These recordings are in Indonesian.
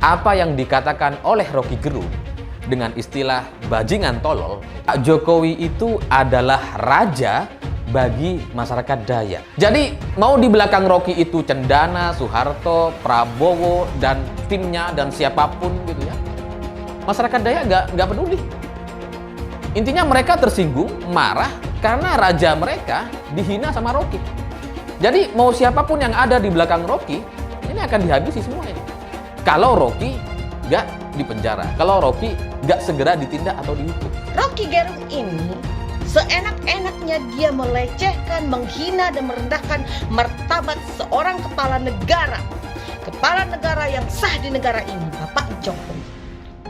apa yang dikatakan oleh Rocky Gerung dengan istilah bajingan tolol, Pak Jokowi itu adalah raja bagi masyarakat Dayak. Jadi mau di belakang Rocky itu Cendana, Soeharto, Prabowo, dan timnya, dan siapapun gitu ya, masyarakat Dayak nggak peduli. Intinya mereka tersinggung, marah, karena raja mereka dihina sama Rocky. Jadi mau siapapun yang ada di belakang Rocky, ini akan dihabisi semua ini. Kalau Rocky nggak dipenjara, kalau Rocky nggak segera ditindak atau dihukum. Rocky Gerung ini seenak-enaknya dia melecehkan, menghina, dan merendahkan martabat seorang kepala negara. Kepala negara yang sah di negara ini, Bapak Jokowi.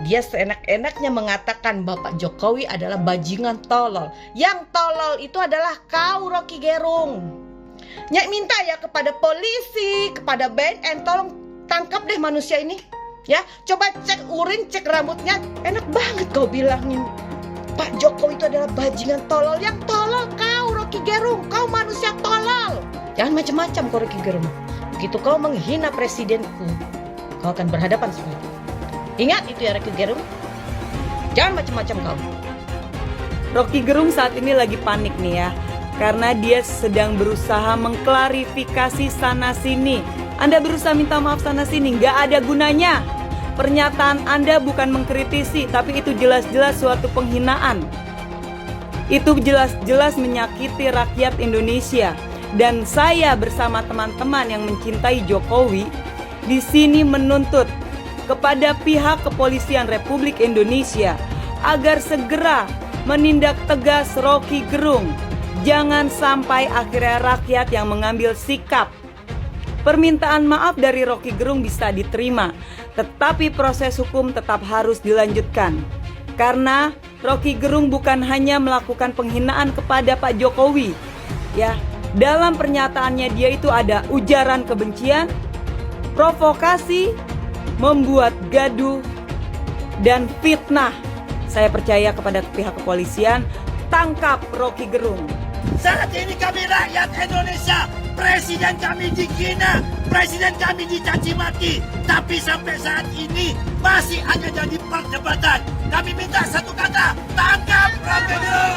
Dia seenak-enaknya mengatakan Bapak Jokowi adalah bajingan tolol. Yang tolol itu adalah kau, Rocky Gerung. Nyak minta ya kepada polisi, kepada BNN, tolong tangkap deh manusia ini. Ya, coba cek urin, cek rambutnya. Enak banget kau bilangin Pak Jokowi itu adalah bajingan tolol. Yang tolol kau, Rocky Gerung. Kau manusia tolol. Jangan macam-macam kau, Rocky Gerung. Begitu kau menghina presidenku, kau akan berhadapan sama itu. Ingat itu ya, Rocky Gerung. Jangan macam-macam kau. Rocky Gerung saat ini lagi panik nih ya, karena dia sedang berusaha mengklarifikasi sana-sini. Anda berusaha minta maaf sana-sini, nggak ada gunanya. Pernyataan Anda bukan mengkritisi, tapi itu jelas-jelas suatu penghinaan. Itu jelas-jelas menyakiti rakyat Indonesia. Dan saya bersama teman-teman yang mencintai Jokowi di sini menuntut kepada pihak kepolisian Republik Indonesia agar segera menindak tegas Rocky Gerung. Jangan sampai akhirnya rakyat yang mengambil sikap. Permintaan maaf dari Rocky Gerung bisa diterima, tetapi proses hukum tetap harus dilanjutkan. Karena Rocky Gerung bukan hanya melakukan penghinaan kepada Pak Jokowi, ya. Dalam pernyataannya dia itu ada ujaran kebencian, provokasi, membuat gaduh, dan fitnah. Saya percaya kepada pihak kepolisian, tangkap Rocky Gerung. Saat ini kami rakyat Indonesia, presiden kami dihina, presiden kami dicaci maki, tapi sampai saat ini masih hanya jadi perdebatan. Kami minta satu kata, tangkap Rocky Gerung.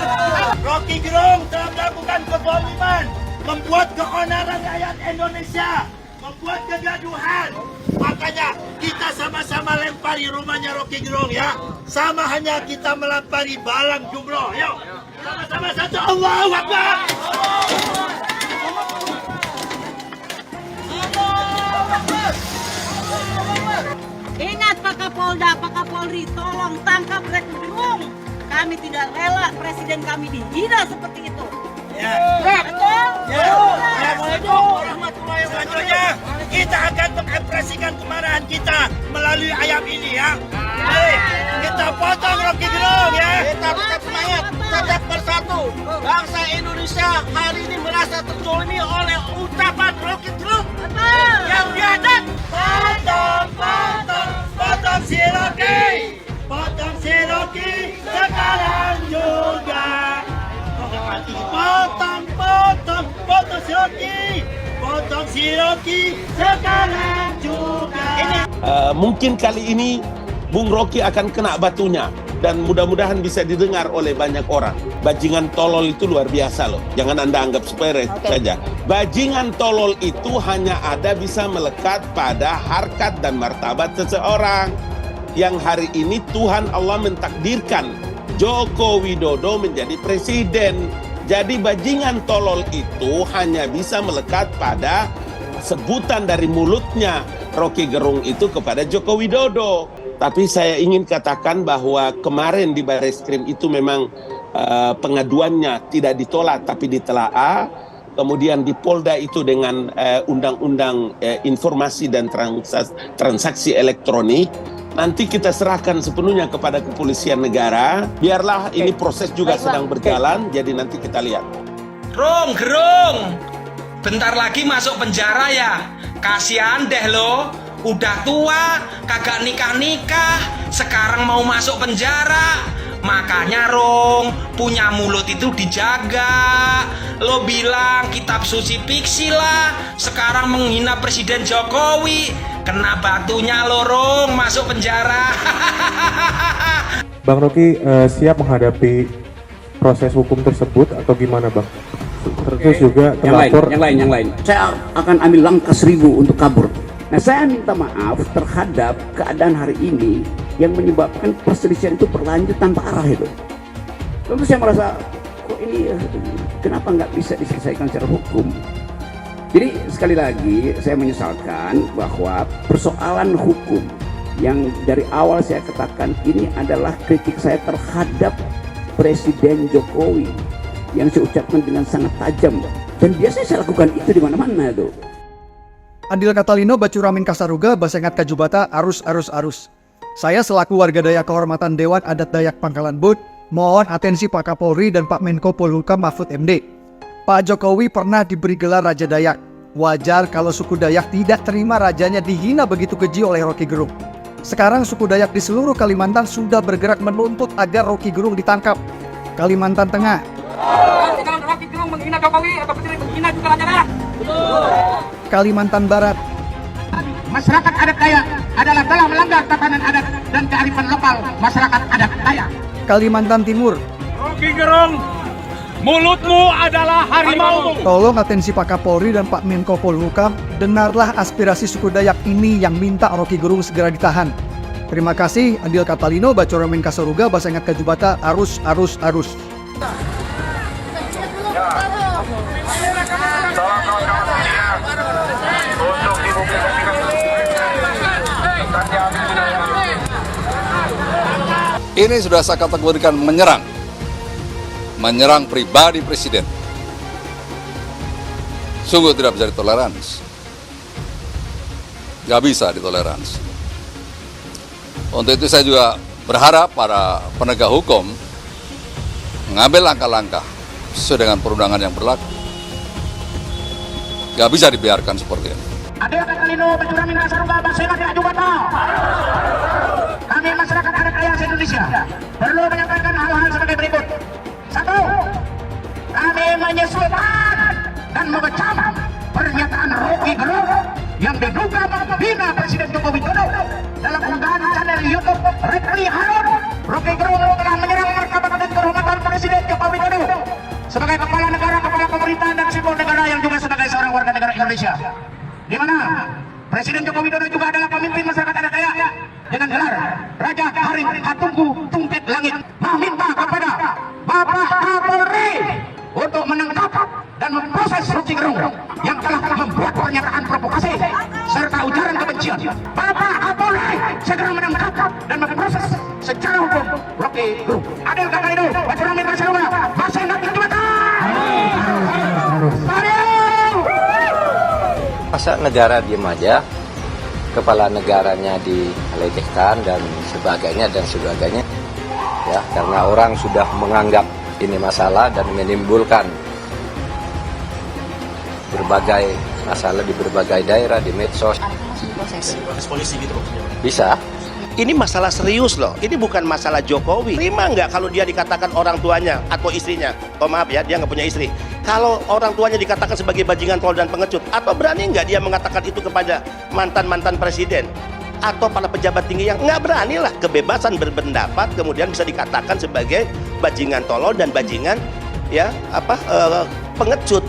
Rocky Gerung telah melakukan kezaliman, membuat keonaran rakyat Indonesia, membuat kegaduhan. Makanya kita sama-sama lempari rumahnya Rocky Gerung ya. Sama hanya kita melempari balang jumroh. Yuk, sama-sama satu, Allahu Akbar. Ingat Pak Kapolda, Pak Kapolri, tolong tangkap Rocky Gerung. Kami tidak rela presiden kami dihina seperti itu. Ya. Betul? Ya. Assalamualaikum warahmatullahi wabarakatuh. Kita akan mengekspresikan kemarahan kita melalui ayam ini ya. Baik, kita potong Rocky Gerung ya. Kita tetap semangat, tetap bersatu. Bangsa Indonesia hari ini merasa terzolimi oleh ucapan Rocky Gerung yang biadab. Potong si Rocky. Potong si Rocky sekarang juga. Potong si Rocky. Potong si Rocky sekarang juga. Mungkin kali ini Bung Rocky akan kena batunya dan mudah-mudahan bisa didengar oleh banyak orang. Bajingan tolol itu luar biasa loh. Jangan Anda anggap sepele saja. Bajingan tolol itu hanya ada bisa melekat pada harkat dan martabat seseorang. Yang hari ini Tuhan Allah mentakdirkan Joko Widodo menjadi presiden. Jadi bajingan tolol itu hanya bisa melekat pada sebutan dari mulutnya Rocky Gerung itu kepada Joko Widodo. Tapi saya ingin katakan bahwa kemarin di Barreskrim itu memang pengaduannya tidak ditolak tapi ditelaah. Kemudian di Polda itu dengan undang-undang informasi dan transaksi elektronik. Nanti kita serahkan sepenuhnya kepada kepolisian negara. Biarlah ini proses juga sedang berjalan, jadi nanti kita lihat. Gerung, bentar lagi masuk penjara ya. Kasihan deh lo, udah tua, kagak nikah-nikah, sekarang mau masuk penjara. Makanya punya mulut itu dijaga. Lo bilang kitab suci fiksi lah, sekarang menghina Presiden Jokowi. Kena batunya lo, Rung, masuk penjara. Bang Rocky siap menghadapi proses hukum tersebut atau gimana, Bang? Terus juga terlapor. Yang lain. Saya akan ambil langkah 1000 untuk kabur. Nah, saya minta maaf terhadap keadaan hari ini yang menyebabkan perselisihan itu berlanjut tanpa arah itu. Tentu saya merasa, kok ini kenapa nggak bisa diselesaikan secara hukum? Jadi sekali lagi saya menyesalkan bahwa persoalan hukum yang dari awal saya katakan ini adalah kritik saya terhadap Presiden Jokowi yang saya ucapkan dengan sangat tajam, dan biasanya saya lakukan itu di mana-mana tuh. Andil Catalino, Bacuramin Kasaruga, Basengat Kajubata, arus. Saya selaku warga Dayak Kehormatan Dewan Adat Dayak Pangkalan Bud, mohon atensi Pak Kapolri dan Pak Menko Polhukam Mahfud MD. Pak Jokowi pernah diberi gelar Raja Dayak. Wajar kalau suku Dayak tidak terima rajanya dihina begitu keji oleh Rocky Gerung. Sekarang suku Dayak di seluruh Kalimantan sudah bergerak menuntut agar Rocky Gerung ditangkap. Kalimantan Tengah. Kalau Rocky Gerung menghina Jokowi atau Presiden menghina juga Raja Dayak. Kalimantan Barat. Masyarakat adat Dayak adalah telah melanggar tatanan adat dan kearifan lokal masyarakat adat Dayak. Kalimantan Timur. Rocky Gerung, mulutmu adalah harimau. Tolong atensi Pak Kapolri dan Pak Menko Polhukam, dengarlah aspirasi suku Dayak ini yang minta Rocky Gerung segera ditahan. Terima kasih. Andil Catalino, Bacuramin Kasaruga, Basengat Kajubata, arus. Ini sudah saya kategorikan menyerang pribadi Presiden. Sungguh tidak bisa ditoleransi. Gak bisa ditoleransi. Untuk itu saya juga berharap para penegak hukum mengambil langkah-langkah sesuai dengan perundangan yang berlaku. Gak bisa dibiarkan seperti ini. Andil Catalino, Bacuramin Kasaruga, Basengat Kajubata. Kami masyarakat adat Dayak Indonesia perlu menyampaikan hal-hal sebagai berikut. 1. Kami menyesalkan dan mengecam pernyataan Rocky Gerung yang diduga menghina Presiden Joko Widodo. Dalam unggahan channel YouTube Repli Harun, Rocky Gerung telah menyerang martabat dan kehormatan Presiden Joko Widodo sebagai kepala negara, kepala pemerintahan dan simbol negara yang juga sebagai seorang warga negara Indonesia. Di mana Presiden Joko Widodo juga adalah pemimpin masyarakat adat Dayak dengan gelar Raja Haring Hatungku Tungkit Langit, meminta kepada Bapak Kapolri untuk menangkap dan memproses Rocky Gerung yang telah membuat pernyataan provokasi serta ujaran kebencian. Bapak Kapolri segera menangkap dan memproses secara hukum Rocky Gerung. Andil Catalino, Bacuramin Kasaruga, Basengat Kajubata. Masa negara diam aja, kepala negaranya dilecehkan dan sebagainya, ya, karena orang sudah menganggap ini masalah dan menimbulkan berbagai masalah di berbagai daerah, di medsos. Polisi gitu Bisa. Ini masalah serius loh, ini bukan masalah Jokowi. Terima nggak kalau dia dikatakan orang tuanya atau istrinya, oh maaf ya, dia nggak punya istri. Kalau orang tuanya dikatakan sebagai bajingan tol dan pengecut, atau berani nggak dia mengatakan itu kepada mantan-mantan presiden atau para pejabat tinggi yang nggak berani lah. Kebebasan berpendapat kemudian bisa dikatakan sebagai bajingan tolol dan bajingan pengecut.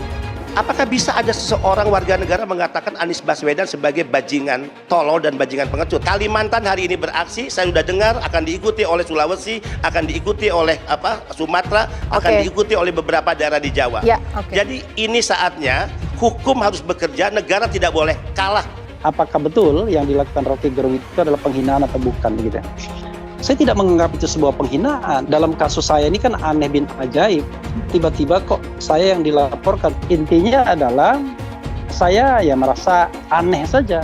Apakah bisa ada seseorang warga negara mengatakan Anies Baswedan sebagai bajingan tolol dan bajingan pengecut? Kalimantan hari ini beraksi, saya sudah dengar akan diikuti oleh Sulawesi, akan diikuti oleh Sumatera, akan diikuti oleh beberapa daerah di Jawa. Ya, Jadi ini saatnya hukum harus bekerja, negara tidak boleh kalah. Apakah betul yang dilakukan Rocky Gerung itu adalah penghinaan atau bukan gitu? Saya tidak menganggap itu sebuah penghinaan. Dalam kasus saya ini kan aneh bin ajaib. Tiba-tiba kok saya yang dilaporkan. Intinya adalah saya ya merasa aneh saja.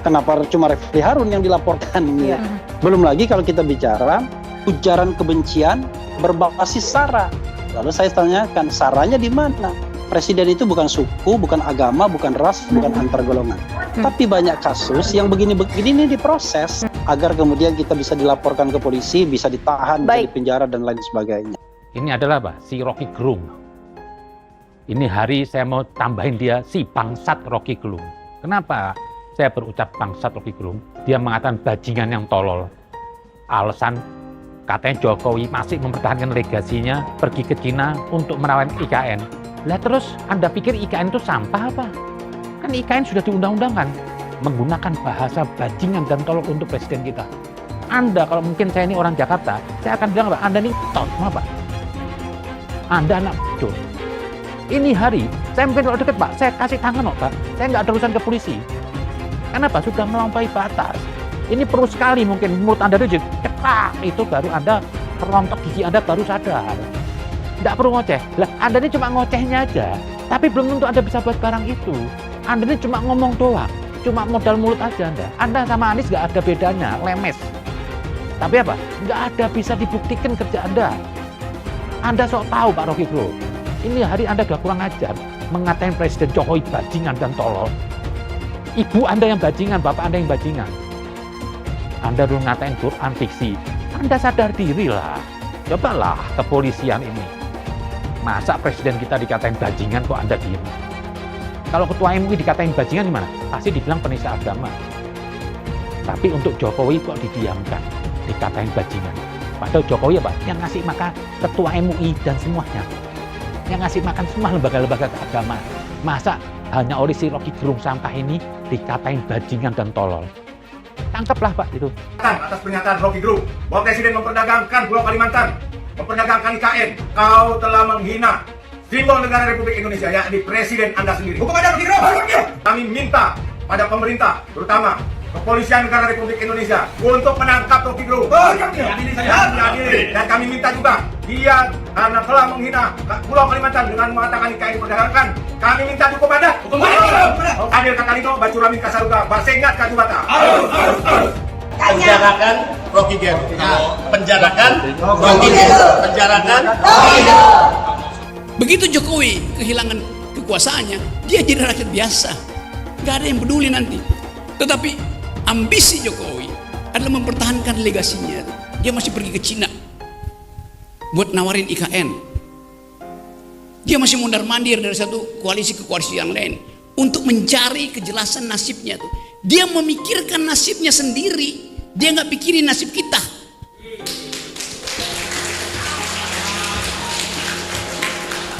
Kenapa cuma Refli Harun yang dilaporkan? Ya. Belum lagi kalau kita bicara ujaran kebencian berbasis SARA. Lalu saya tanyakan, SARA-nya di mana? Presiden itu bukan suku, bukan agama, bukan ras, bukan antar golongan. Tapi banyak kasus yang begini-begini ini diproses agar kemudian kita bisa dilaporkan ke polisi, bisa ditahan, bisa dipenjara dan lain sebagainya. Ini adalah apa? Si Rocky Gerung. Ini hari saya mau tambahin dia si bangsat Rocky Gerung. Kenapa? saya berucap bangsat Rocky Gerung. Dia mengatakan bajingan yang tolol. Alasan katanya Jokowi masih mempertahankan legasinya pergi ke Cina untuk merawat IKN. Lah terus Anda pikir IKN itu sampah apa? Kan IKN sudah diundang-undangkan menggunakan bahasa bajingan dan tolol untuk presiden kita. Anda kalau mungkin saya ini orang Jakarta, saya akan bilang Pak, Anda ini tot apa? Anda anak bocor. Ini hari, saya mungkin kalau deket Pak, saya kasih tangan Pak. Saya nggak ada urusan ke polisi. Kenapa? Sudah melampaui batas. Ini perlu sekali mungkin mulut Anda itu ceklak, itu baru Anda terontok gigi Anda baru sadar. Tidak perlu ngoceh. Lah Anda ini cuma ngocehnya aja, tapi belum tentu Anda bisa buat barang itu. Anda ini cuma ngomong doang, cuma modal mulut aja Anda. Anda sama Anies nggak ada bedanya, lemes. Tapi apa? Nggak ada bisa dibuktikan kerja Anda. Anda sok tahu Pak Rocky Gerung. Ini hari Anda udah kurang ajar mengatain Presiden Jokowi bajingan dan tolol. Ibu Anda yang bajingan, bapak Anda yang bajingan. Anda dulu ngatain Quran fiksi. Anda sadar diri lah. Cobalah kepolisian ini. Masa presiden kita dikatain bajingan kok Anda diem? Kalau ketua MUI dikatain bajingan gimana? Pasti dibilang penista agama. Tapi untuk Jokowi kok didiamkan, dikatain bajingan. Padahal Jokowi apa? Yang ngasih makan ketua MUI dan semuanya. Yang ngasih makan semua lembaga-lembaga keagamaan. Masa hanya oleh si Rocky Gerung sampah ini dikatain bajingan dan tolol? Tangkaplah Pak itu. Atas pernyataan Rocky Gerung bahwa Presiden memperdagangkan Pulau Kalimantan, memperdagangkan IKN, kau telah menghina simbol negara Republik Indonesia, yakni Presiden Anda sendiri. Hukum ada Rocky Gerung. Kami minta pada pemerintah, terutama Kepolisian Negara Republik Indonesia, untuk menangkap Rocky Gerung. Dan kami minta juga dia karena telah menghina Pulau Kalimantan dengan mengatakan IKN diperdagangkan. Kami minta hukum Anda. Adil Katalino, Bacuramin Kasaruga, Basengat Kajubata. Penjarakan Rocky Gerung. Penjarakan Rocky Gerung. Penjarakan Rocky Gerung. Begitu Jokowi kehilangan kekuasaannya, dia jadi rakyat biasa. Gak ada yang peduli nanti. Tetapi ambisi Jokowi adalah mempertahankan legasinya. Dia masih pergi ke Cina buat nawarin IKN. Dia masih mondar-mandir dari satu koalisi ke koalisi yang lain untuk mencari kejelasan nasibnya tuh. Dia memikirkan nasibnya sendiri. Dia nggak pikirin nasib kita.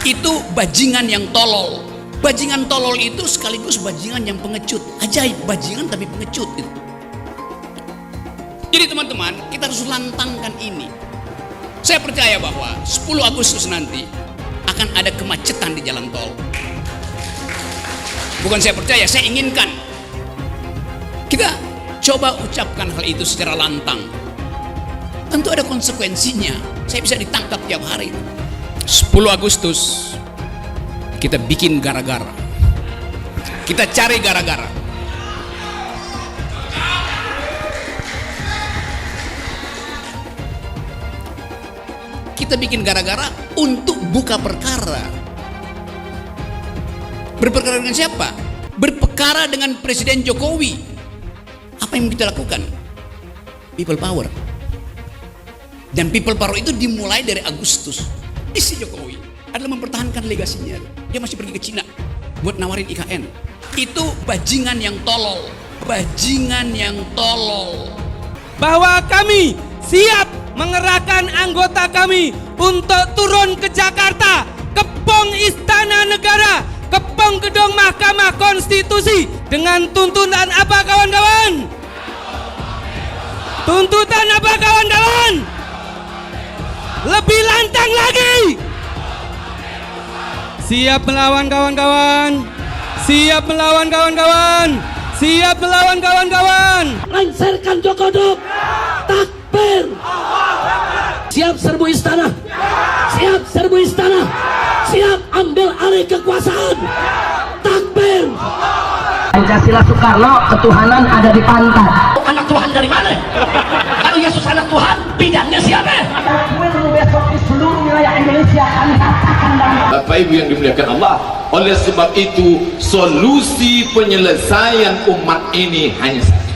Itu bajingan yang tolol. Bajingan tolol itu sekaligus bajingan yang pengecut. Ajaib, bajingan tapi pengecut itu. Jadi teman-teman, kita harus lantangkan ini. Saya percaya bahwa 10 Agustus nanti akan ada kemacetan di jalan tol. Bukan saya percaya, saya inginkan. Kita coba ucapkan hal itu secara lantang. Tentu ada konsekuensinya. Saya bisa ditangkap tiap hari. 10 Agustus kita bikin gara-gara. Kita cari gara-gara. Kita bikin gara-gara untuk buka perkara. Berperkara dengan siapa? Berperkara dengan Presiden Jokowi. Apa yang kita lakukan? People power. Dan people power itu dimulai dari Agustus. Isi Jokowi adalah mempertahankan legasinya. Dia masih pergi ke Cina buat nawarin IKN. Itu bajingan yang tolol. Bajingan yang tolol. Bahwa kami siap mengerahkan anggota kami untuk turun ke Jakarta, kepung Istana Negara, kepung gedung Mahkamah Konstitusi dengan tuntutan apa kawan-kawan? Tuntutan apa kawan-kawan? Lebih lantang lagi. Siap melawan kawan-kawan. Siap melawan kawan-kawan. Siap melawan kawan-kawan. Lengserkan Jokodok. Takbir. Siap serbu istana. Siap serbu istana. Siap ambil alih kekuasaan. Takbir. Pancasila Soekarno, ketuhanan ada di pantat. Anak Tuhan dari mana? Kalau Yesus anak Tuhan, bidangnya siapa? Besok di seluruh wilayah Indonesia kami katakan dalam Bapak Ibu yang dimuliakan Allah. Oleh sebab itu solusi penyelesaian umat ini hanya satu.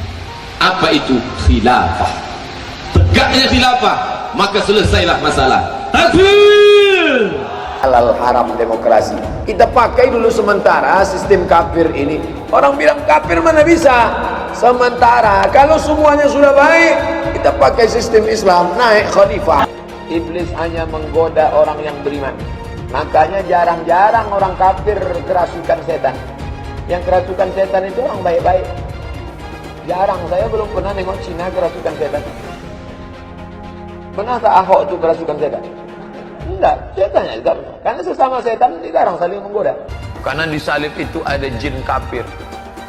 Apa itu? Khilafah. Tegaknya khilafah, maka selesailah masalah. Takbir. halal haram demokrasi. Kita pakai dulu sementara sistem kafir ini. Orang bilang kafir mana bisa. Sementara kalau semuanya sudah baik, kita pakai sistem Islam, naik khalifah. Iblis hanya menggoda orang yang beriman. Makanya jarang-jarang orang kafir kerasukan setan. Yang kerasukan setan itu orang baik-baik. Jarang, saya belum pernah nengok Cina kerasukan setan. Pernah tak Ahok itu kerasukan setan? Enggak, setannya juga. Karena sesama setan dilarang saling menggoda. Karena di salib itu ada jin kafir.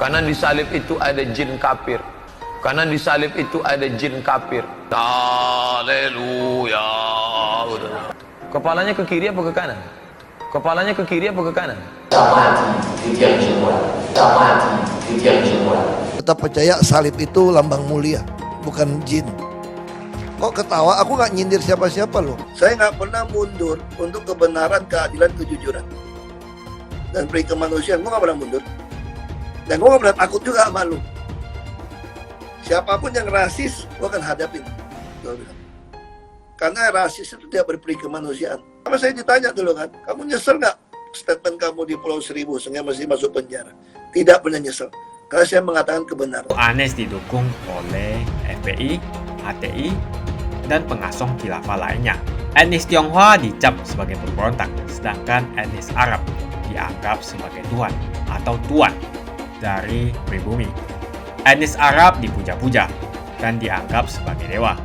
Karena di salib itu ada jin kafir. Karena di salib itu ada jin kafir. Haleluya. Kepalanya ke kiri apa ke kanan? Kepalanya ke kiri apa ke kanan? Tetap percaya salib itu lambang mulia, bukan jin. Kok ketawa? Aku nggak nyindir siapa-siapa loh. Saya nggak pernah mundur untuk kebenaran, keadilan, kejujuran. Dan peri kemanusiaan, gue nggak pernah mundur. Dan gue nggak pernah takut juga sama lu. Siapapun yang rasis, gue akan hadapin. Karena rasis itu tidak berperi kemanusiaan. Sama saya ditanya dulu kan, kamu nyesel nggak statement kamu di Pulau Seribu sehingga masih masuk penjara? Tidak pernah nyesel. Karena saya mengatakan kebenaran. Anies didukung oleh FPI, HTI, dan pengasong khilafah lainnya. Etnis Tionghoa dicap sebagai pemberontak, sedangkan etnis Arab dianggap sebagai tuan atau tuan dari pribumi. Etnis Arab dipuja-puja dan dianggap sebagai dewa.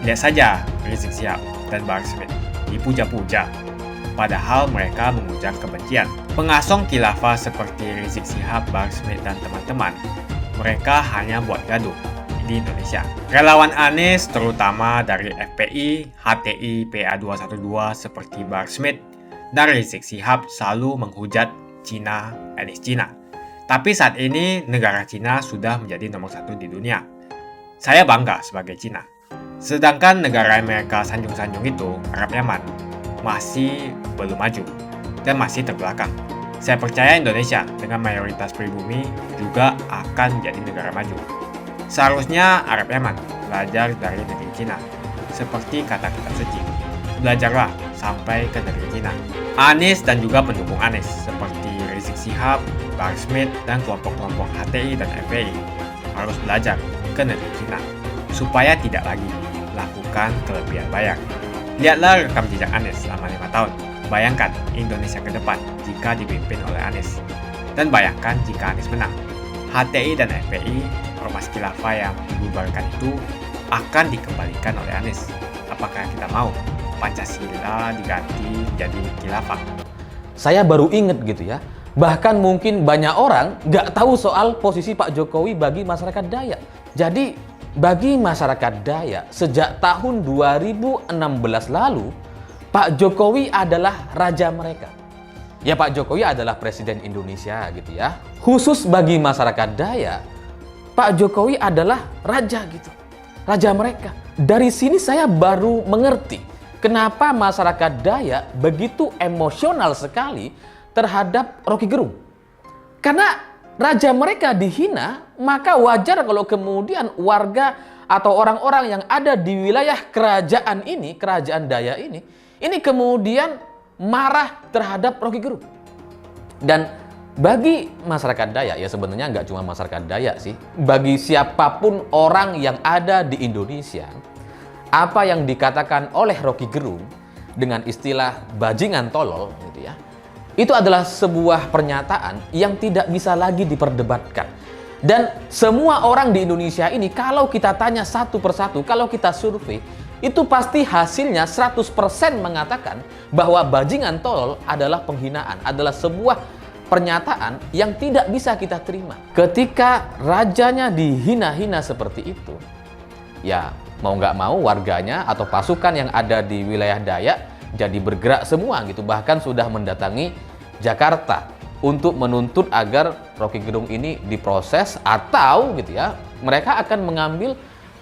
Lihat saja Rizik Syihab dan Bahar Smith dipuja-puja, padahal mereka mengujar kebencian. Pengasong khilafah seperti Rizik Syihab, Bahar Smith, dan teman-teman, mereka hanya buat gaduh di Indonesia. Relawan Anies, terutama dari FPI, HTI, PA212 seperti Bahar Smith dan Rizik Syihab selalu menghujat Cina, etnis Cina. Tapi saat ini negara Cina sudah menjadi nomor 1 di dunia. Saya bangga sebagai Cina. Sedangkan negara Amerika sanjung-sanjung itu, Arab Yaman, masih belum maju dan masih terbelakang. Saya percaya Indonesia dengan mayoritas pribumi juga akan jadi negara maju. Seharusnya Arab Yaman belajar dari negeri Cina, seperti kata kitab suci. Belajarlah sampai ke negeri Cina. Anies dan juga pendukung Anies seperti Rizik Syihab, Bahar Smith, dan kelompok-kelompok HTI dan FPI harus belajar ke negeri Cina supaya tidak lagi lakukan kelebihan bayar. Lihatlah rekam jejak Anies selama 5 tahun. Bayangkan Indonesia ke depan jika dipimpin oleh Anies. Dan bayangkan jika Anies menang. HTI dan FPI, ormas khilafah yang dibubarkan itu akan dikembalikan oleh Anies. Apakah kita mau Pancasila diganti jadi khilafah? Saya baru inget gitu ya. Bahkan mungkin banyak orang nggak tahu soal posisi Pak Jokowi bagi masyarakat Dayak. Jadi bagi masyarakat Dayak, sejak tahun 2016 lalu, Pak Jokowi adalah raja mereka. Ya, Pak Jokowi adalah Presiden Indonesia gitu ya. Khusus bagi masyarakat Dayak, Pak Jokowi adalah raja gitu. Raja mereka. Dari sini saya baru mengerti kenapa masyarakat Dayak begitu emosional sekali terhadap Rocky Gerung. Karena raja mereka dihina, maka wajar kalau kemudian warga atau orang-orang yang ada di wilayah kerajaan ini, kerajaan Dayak ini kemudian marah terhadap Rocky Gerung. Dan bagi masyarakat Dayak, ya sebenarnya nggak cuma masyarakat Dayak sih, bagi siapapun orang yang ada di Indonesia, apa yang dikatakan oleh Rocky Gerung dengan istilah bajingan tolol gitu ya, itu adalah sebuah pernyataan yang tidak bisa lagi diperdebatkan. Dan semua orang di Indonesia ini, kalau kita tanya satu persatu, kalau kita survei, itu pasti hasilnya 100% mengatakan bahwa bajingan tolol adalah penghinaan, adalah sebuah pernyataan yang tidak bisa kita terima. Ketika rajanya dihina-hina seperti itu, ya mau nggak mau warganya atau pasukan yang ada di wilayah Dayak jadi bergerak semua gitu, bahkan sudah mendatangi Jakarta untuk menuntut agar Rocky Gerung ini diproses atau gitu ya, mereka akan mengambil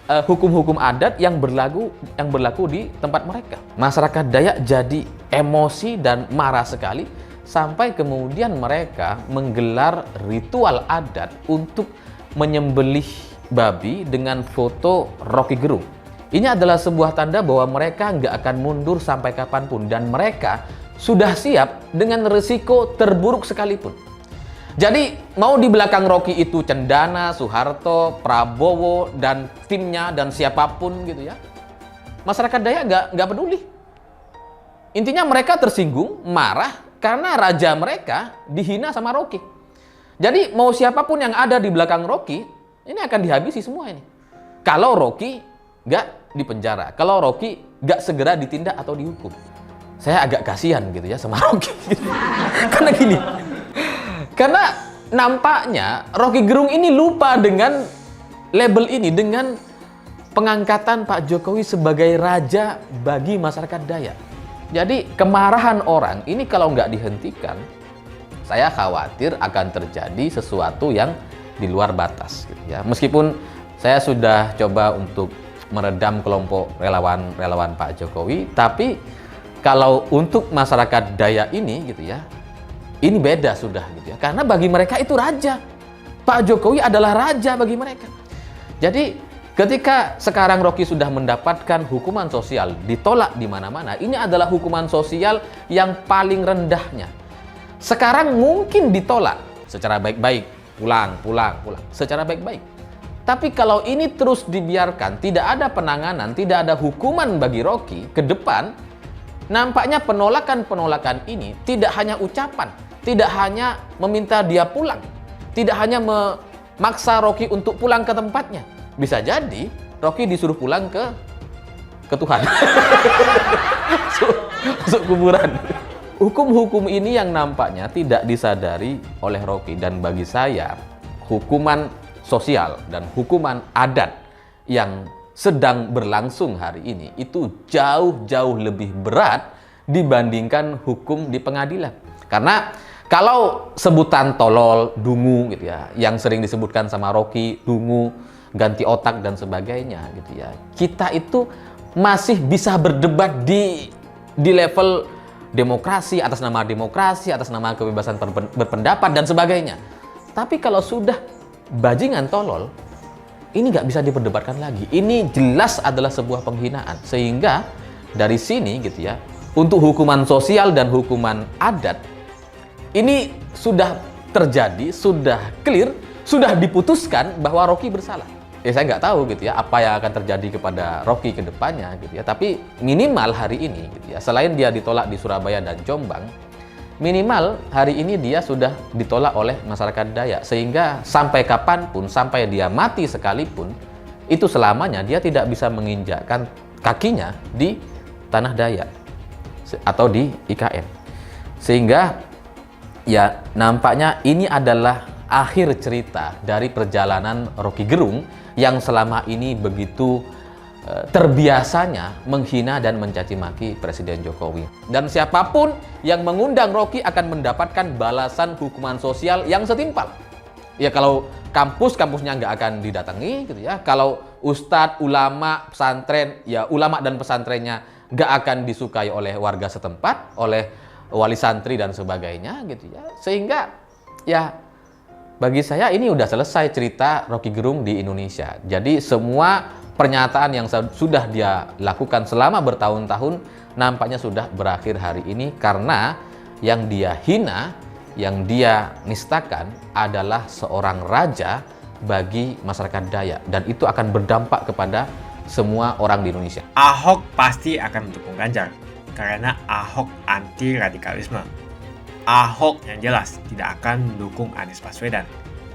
hukum-hukum adat yang berlaku di tempat mereka. Masyarakat Dayak jadi emosi dan marah sekali sampai kemudian mereka menggelar ritual adat untuk menyembelih babi dengan foto Rocky Gerung. Ini adalah sebuah tanda bahwa mereka nggak akan mundur sampai kapanpun dan mereka sudah siap dengan risiko terburuk sekalipun. Jadi mau di belakang Rocky itu Cendana, Soeharto, Prabowo, dan timnya, dan siapapun gitu ya, masyarakat Dayak nggak peduli. Intinya mereka tersinggung, marah, karena raja mereka dihina sama Rocky. Jadi mau siapapun yang ada di belakang Rocky, ini akan dihabisi semua ini. Kalau Rocky nggak dipenjara, kalau Rocky nggak segera ditindak atau dihukum. Saya agak kasihan gitu ya sama Rocky. Karena gini, karena nampaknya Rocky Gerung ini lupa dengan label ini, dengan pengangkatan Pak Jokowi sebagai raja bagi masyarakat Dayak. Jadi kemarahan orang ini kalau nggak dihentikan, saya khawatir akan terjadi sesuatu yang di luar batas gitu ya. Meskipun saya sudah coba untuk meredam kelompok relawan Pak Jokowi, tapi kalau untuk masyarakat Dayak ini gitu ya, ini beda sudah gitu ya. Karena bagi mereka itu raja. Pak Jokowi adalah raja bagi mereka. Jadi ketika sekarang Rocky sudah mendapatkan hukuman sosial, ditolak di mana-mana, ini adalah hukuman sosial yang paling rendahnya. Sekarang mungkin ditolak secara baik-baik, pulang, secara baik-baik. Tapi kalau ini terus dibiarkan, tidak ada penanganan, tidak ada hukuman bagi Rocky ke depan, nampaknya penolakan-penolakan ini tidak hanya ucapan, tidak hanya meminta dia pulang, tidak hanya memaksa Rocky untuk pulang ke tempatnya. Bisa jadi Rocky disuruh pulang ke Tuhan. Masuk kuburan. Hukum-hukum ini yang nampaknya tidak disadari oleh Rocky, dan bagi saya hukuman sosial dan hukuman adat yang sedang berlangsung hari ini itu jauh-jauh lebih berat dibandingkan hukum di pengadilan. Karena kalau sebutan tolol, dungu gitu ya, yang sering disebutkan sama Rocky, dungu, ganti otak dan sebagainya gitu ya, kita itu masih bisa berdebat di level demokrasi, atas nama demokrasi, atas nama kebebasan berpendapat dan sebagainya. Tapi kalau sudah bajingan tolol, ini nggak bisa diperdebatkan lagi. Ini jelas adalah sebuah penghinaan. Sehingga dari sini gitu ya, untuk hukuman sosial dan hukuman adat ini sudah terjadi, sudah clear, sudah diputuskan bahwa Rocky bersalah. Ya saya nggak tahu gitu ya apa yang akan terjadi kepada Rocky ke depannya gitu ya. Tapi minimal hari ini gitu ya, selain dia ditolak di Surabaya dan Jombang, minimal hari ini dia sudah ditolak oleh masyarakat Dayak. Sehingga sampai kapanpun, sampai dia mati sekalipun, itu selamanya dia tidak bisa menginjakkan kakinya di tanah Dayak atau di IKN. Sehingga ya nampaknya ini adalah akhir cerita dari perjalanan Rocky Gerung yang selama ini begitu terbiasanya menghina dan mencaci maki Presiden Jokowi. Dan siapapun yang mengundang Rocky akan mendapatkan balasan hukuman sosial yang setimpal. Ya kalau kampusnya nggak akan didatangi gitu ya. Kalau ustadz, ulama, pesantren, ya ulama dan pesantrennya nggak akan disukai oleh warga setempat, oleh wali santri dan sebagainya gitu ya. Sehingga ya bagi saya ini udah selesai cerita Rocky Gerung di Indonesia. Jadi semua pernyataan yang sudah dia lakukan selama bertahun-tahun nampaknya sudah berakhir hari ini, karena yang dia hina, yang dia nistakan adalah seorang raja bagi masyarakat Dayak, dan itu akan berdampak kepada semua orang di Indonesia. Ahok pasti akan mendukung Ganjar karena Ahok anti radikalisme. Ahok yang jelas tidak akan mendukung Anies Baswedan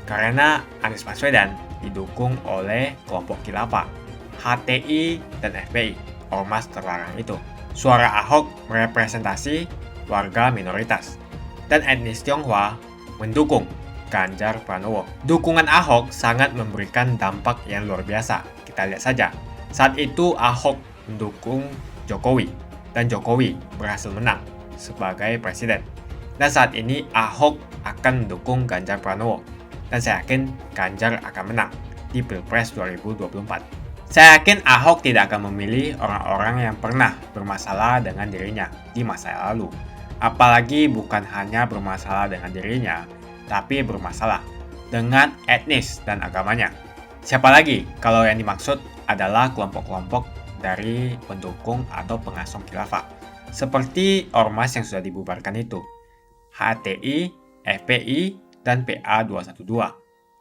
karena Anies Baswedan didukung oleh kelompok khilafah, HTI dan FPI, ormas terlarang itu. Suara Ahok merepresentasi warga minoritas, dan etnis Tionghoa mendukung Ganjar Pranowo. Dukungan Ahok sangat memberikan dampak yang luar biasa. Kita lihat saja, saat itu Ahok mendukung Jokowi, dan Jokowi berhasil menang sebagai presiden. Dan saat ini Ahok akan mendukung Ganjar Pranowo, dan saya yakin Ganjar akan menang di Pilpres 2024. Saya yakin Ahok tidak akan memilih orang-orang yang pernah bermasalah dengan dirinya di masa lalu. Apalagi bukan hanya bermasalah dengan dirinya, tapi bermasalah dengan etnis dan agamanya. Siapa lagi kalau yang dimaksud adalah kelompok-kelompok dari pendukung atau pengasong khilafah. seperti ormas yang sudah dibubarkan itu, HTI, FPI, dan PA212,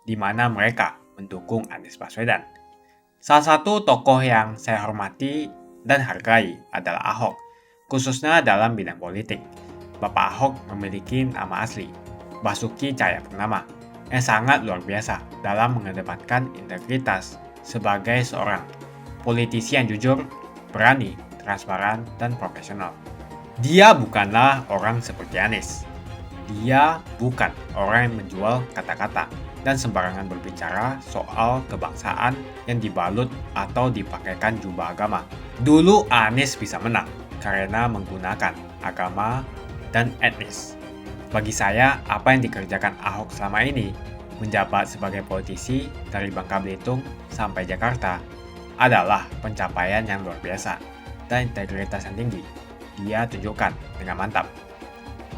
di mana mereka mendukung Anies Baswedan. Salah satu tokoh yang saya hormati dan hargai adalah Ahok, khususnya dalam bidang politik. Bapak Ahok memiliki nama asli, Basuki Cahayapurnama, yang sangat luar biasa dalam mengedepankan integritas sebagai seorang politisi yang jujur, berani, transparan, dan profesional. Dia bukanlah orang seperti Anies. Dia bukan orang yang menjual kata-kata dan sembarangan berbicara soal kebangsaan yang dibalut atau dipakaikan jubah agama. Dulu Anies bisa menang karena menggunakan agama dan etnis. Bagi saya, apa yang dikerjakan Ahok selama ini, menjabat sebagai politisi dari Bangka Belitung sampai Jakarta, adalah pencapaian yang luar biasa dan integritas yang tinggi. Dia tunjukkan dengan mantap.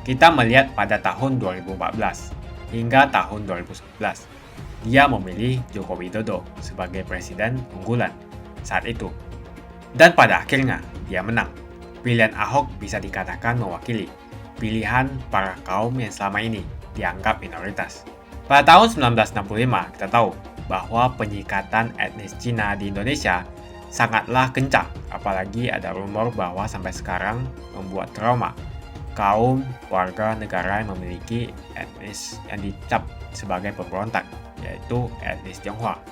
Kita melihat pada tahun 2014 hingga tahun 2011, dia memilih Joko Widodo sebagai presiden unggulan saat itu. Dan pada akhirnya, dia menang. Pilihan Ahok bisa dikatakan mewakili pilihan para kaum yang selama ini dianggap minoritas. Pada tahun 1965, kita tahu bahwa penyikatan etnis Cina di Indonesia sangatlah kencang, apalagi ada rumor bahwa sampai sekarang membuat trauma kaum warga negara yang memiliki etnis yang dicap sebagai pemberontak, yaitu etnis Tionghoa.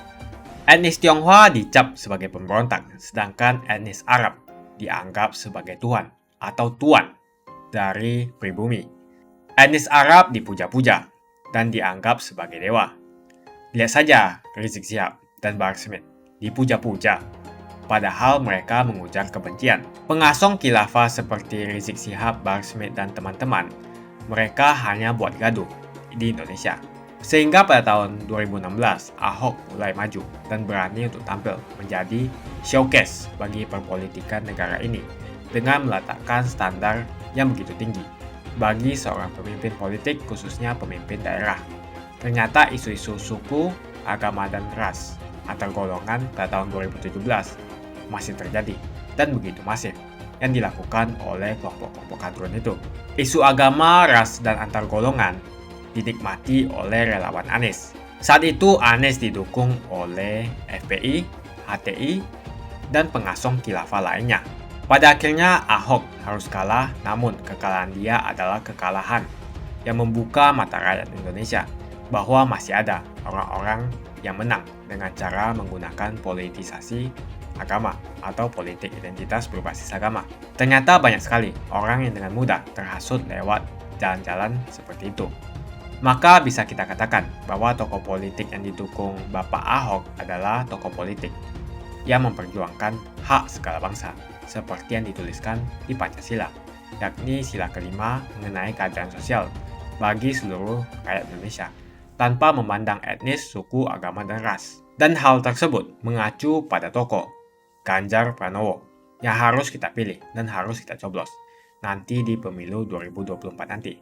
Etnis Tionghoa dicap sebagai pemberontak, sedangkan etnis Arab dianggap sebagai tuan atau tuan dari pribumi. Etnis Arab dipuja-puja dan dianggap sebagai dewa. Lihat saja Rizik Syihab dan Bahar Smith dipuja-puja, padahal mereka mengujar kebencian. Pengasong khilafah seperti Rizik Syihab, Bahar Smith, dan teman-teman, mereka hanya buat gaduh di Indonesia. Sehingga pada tahun 2016, Ahok mulai maju dan berani untuk tampil menjadi showcase bagi perpolitikan negara ini dengan meletakkan standar yang begitu tinggi bagi seorang pemimpin politik, khususnya pemimpin daerah. Ternyata isu-isu suku, agama, dan ras antar golongan pada tahun 2017 masih terjadi dan begitu masif yang dilakukan oleh kelompok-kelompok kadrun itu. Isu agama, ras, dan antar golongan dinikmati oleh relawan Anies. Saat itu Anies didukung oleh FPI, HTI, dan pengasong khilafah lainnya. Pada akhirnya Ahok harus kalah, namun kekalahan dia adalah kekalahan yang membuka mata rakyat Indonesia bahwa masih ada orang-orang yang menang dengan cara menggunakan politisasi agama atau politik identitas berbasis agama. Ternyata banyak sekali orang yang dengan mudah terhasut lewat jalan-jalan seperti itu. Maka bisa kita katakan bahwa tokoh politik yang didukung Bapak Ahok adalah tokoh politik yang memperjuangkan hak segala bangsa, seperti yang dituliskan di Pancasila, yakni sila kelima mengenai keadilan sosial bagi seluruh rakyat Indonesia, tanpa memandang etnis, suku, agama, dan ras. Dan hal tersebut mengacu pada tokoh Ganjar Pranowo yang harus kita pilih dan harus kita coblos nanti di pemilu 2024 nanti.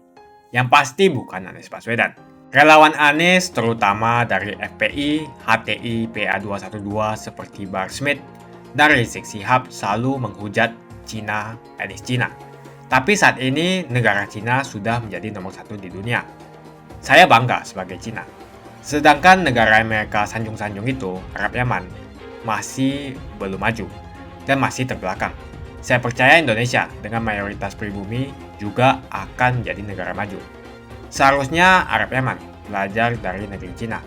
Yang pasti bukan Anies Baswedan. Relawan Anies terutama dari FPI, HTI, PA212 seperti Bahar Smith dan Rizik Syihab selalu menghujat Cina, etnis Cina. Tapi saat ini negara Cina sudah menjadi nomor 1 di dunia. Saya bangga sebagai Cina. Sedangkan negara yang mereka sanjung-sanjung itu, Arab Yaman, masih belum maju dan masih terbelakang. Saya percaya Indonesia dengan mayoritas pribumi juga akan menjadi negara maju. Seharusnya Arab Yaman belajar dari negeri Cina.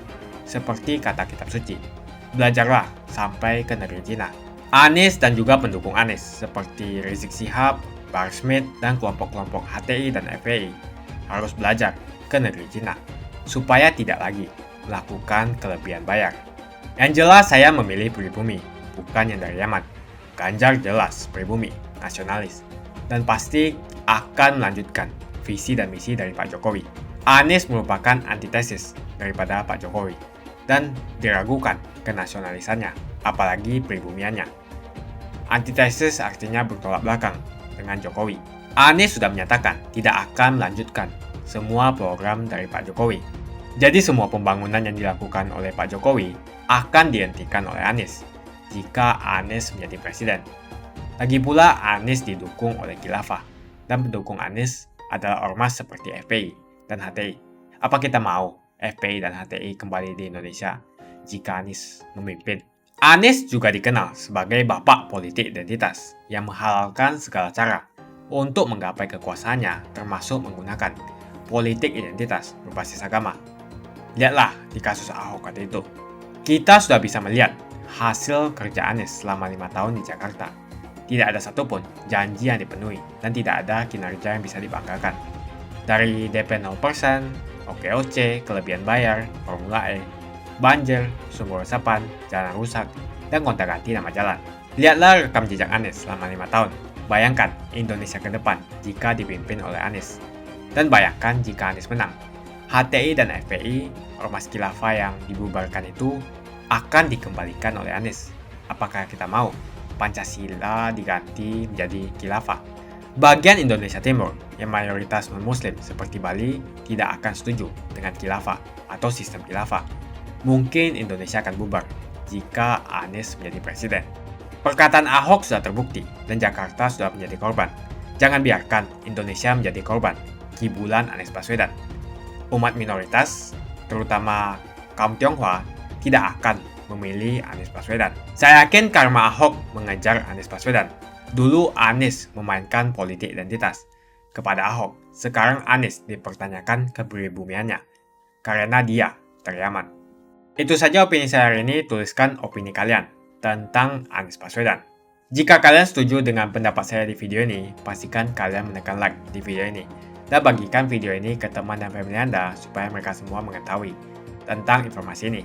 Seperti kata kitab suci, belajarlah sampai ke negeri Cina. Anies dan juga pendukung Anies seperti Rizik Syihab, Bahar Smith, dan kelompok-kelompok HTI dan FPI harus belajar ke negeri Cina supaya tidak lagi melakukan kelebihan bayar. Yang jelas saya memilih pribumi, bukan yang dari Yaman. Ganjar jelas pribumi, nasionalis, dan pasti akan melanjutkan visi dan misi dari Pak Jokowi. Anies merupakan antitesis daripada Pak Jokowi dan diragukan kenasionalisannya, apalagi pribumiannya. Antitesis artinya bertolak belakang dengan Jokowi. Anies sudah menyatakan tidak akan melanjutkan semua program dari Pak Jokowi. Jadi semua pembangunan yang dilakukan oleh Pak Jokowi akan dihentikan oleh Anies jika Anies menjadi presiden. Lagi pula Anies didukung oleh khilafah, dan pendukung Anies adalah ormas seperti FPI dan HTI. Apa kita mau FPI dan HTI kembali di Indonesia jika Anies memimpin? Anies juga dikenal sebagai bapak politik identitas yang menghalalkan segala cara untuk menggapai kekuasaannya, termasuk menggunakan politik identitas berbasis agama. Lihatlah di kasus Ahok waktu itu. Kita sudah bisa melihat hasil kerja Anies selama 5 tahun di Jakarta. Tidak ada satupun janji yang dipenuhi dan tidak ada kinerja yang bisa dibanggakan. Dari DP 0%, OKOC, kelebihan bayar, Formula E, banjir, sumber resapan, jalan rusak, dan gonta-ganti nama jalan. Lihatlah rekam jejak Anies selama 5 tahun. Bayangkan Indonesia ke depan jika dipimpin oleh Anies. Dan bayangkan jika Anies menang. HTI dan FPI, ormas khilafah yang dibubarkan itu, akan dikembalikan oleh Anies. Apakah kita mau Pancasila diganti menjadi khilafah? Bagian Indonesia Timur yang mayoritas non-muslim seperti Bali tidak akan setuju dengan khilafah atau sistem khilafah. Mungkin Indonesia akan bubar jika Anies menjadi presiden. Perkataan Ahok sudah terbukti dan Jakarta sudah menjadi korban. Jangan biarkan Indonesia menjadi korban kibulan Anies Baswedan. Umat minoritas, terutama kaum Tionghoa, tidak akan memilih Anies Baswedan. Saya yakin karma Ahok mengejar Anies Baswedan. Dulu Anies memainkan politik identitas kepada Ahok. Sekarang Anies dipertanyakan kepribumiannya karena dia teriaman. Itu saja opini saya hari ini. Tuliskan opini kalian tentang Anies Baswedan. Jika kalian setuju dengan pendapat saya di video ini, pastikan kalian menekan like di video ini. Dan bagikan video ini ke teman dan family Anda supaya mereka semua mengetahui tentang informasi ini.